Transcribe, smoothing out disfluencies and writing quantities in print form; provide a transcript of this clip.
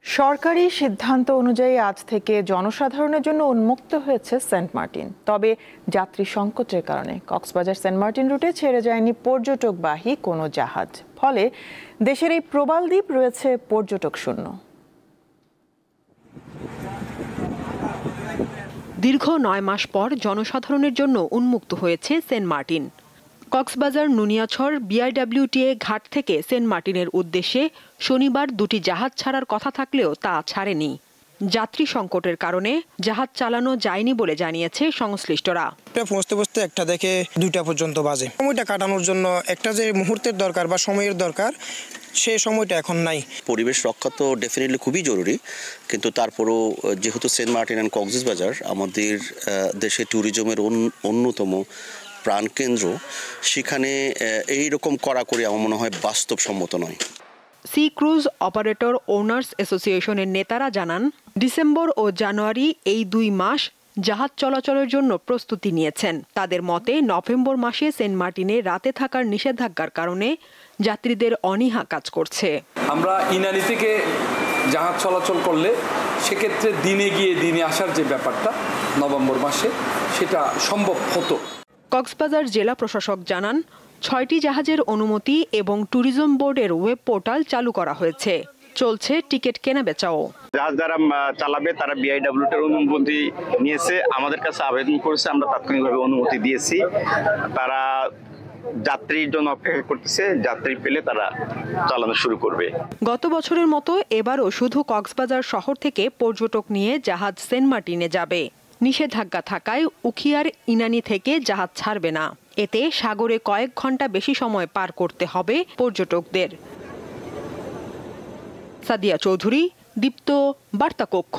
সরকারি সিদ্ধান্ত অনুযায়ী আজ থেকে জনসাধারণের জন্য উন্মুক্ত হয়েছে সেন্ট মার্টিন। তবে যাত্রী সংকটের কারণে কক্সবাজার সেন্ট মার্টিন রুটে ছেড়ে যায়নি পর্যটকবাহী কোনো জাহাজ। ফলে দেশের এই প্রবাল দ্বীপ রয়েছে পর্যটক শূন্য। দীর্ঘ 9 মাস পর জনসাধারণের জন্য উন্মুক্ত হয়েছে সেন্ট মার্টিন। কক্সবাজার নুনিয়াছড় বিআইডব্লিউটিএ ঘাট থেকে সেন্ট মার্টিনের উদ্দেশ্যে শনিবার দুটি জাহাজ ছাড়ার কথা থাকলেও তা ছাড়েনি। যাত্রী সংকটের কারণে জাহাজ চালানো যায়নি বলে জানিয়েছে সংশ্লিষ্টরা। পৌঁছতে পৌঁছতে একটা থেকে 2টা পর্যন্ত বাজে। সময়টা কাটানোর জন্য একটা যে মুহূর্তের দরকার বা সময়ের দরকার, সেই সময়টা এখন নাই। পরিবেশ রক্ষা তো ডেফিনেটলি খুবই জরুরি, কিন্তু তারপরও যেহেতু সেন্ট মার্টিন অ্যান্ড কক্সবাজার আমাদের দেশে ট্যুরিজমের অন্যতম প্রাণকেন্দ্র, সেখানে এইরকম কড়াকড়ি আমার মনে হয় বাস্তবসম্মত নয়। সি ক্রুজ অপারেটর ওনার্স অ্যাসোসিয়েশনের নেতারা জানান, ডিসেম্বর ও জানুয়ারি এই 2 মাস জাহাজ চলাচলের জন্য প্রস্তুতি নিয়েছেন। তাদের মতে নভেম্বর মাসে সেন্ট মার্টিনে রাতে থাকার নিষেধাজ্ঞার কারণে যাত্রীদের অনীহা কাজ করছে। আমরা ইনানি থেকে জাহাজ চলাচল করলে সেক্ষেত্রে দিনে গিয়ে দিনে আসার যে ব্যাপারটা নভেম্বর মাসে সেটা সম্ভব হতো। কক্সবাজার জেলা প্রশাসক জানান, 6টি জাহাজের অনুমতি এবং ট্যুরিজম বোর্ডের ওয়েব পোর্টাল চালু করা হয়েছে। চলছে টিকিট কেনাবেচাও। জাহাজ যারা চালাবে তারা বিআইডব্লিউটির অনুমতি নিয়েছে, আমাদের কাছে আবেদন করেছে, আমরা তাৎক্ষণিকভাবে অনুমতি দিয়েছি। তারা যাত্রীর জন্য অপেক্ষা করতেছে, যাত্রী পেলে তারা চালানো শুরু করবে। গত বছরের মতো এবারও শুধু কক্সবাজার শহর থেকে পর্যটক নিয়ে জাহাজ সেন্ট মার্টিনে যাবে। নিষেধাজ্ঞা থাকায় উখিয়ার ইনানি থেকে জাহাজ ছাড়বে না। এতে সাগরে কয়েক ঘন্টা বেশি সময় পার করতে হবে পর্যটকদের। সাদিয়া চৌধুরী, দীপ্ত, বার্তা কক্ষ।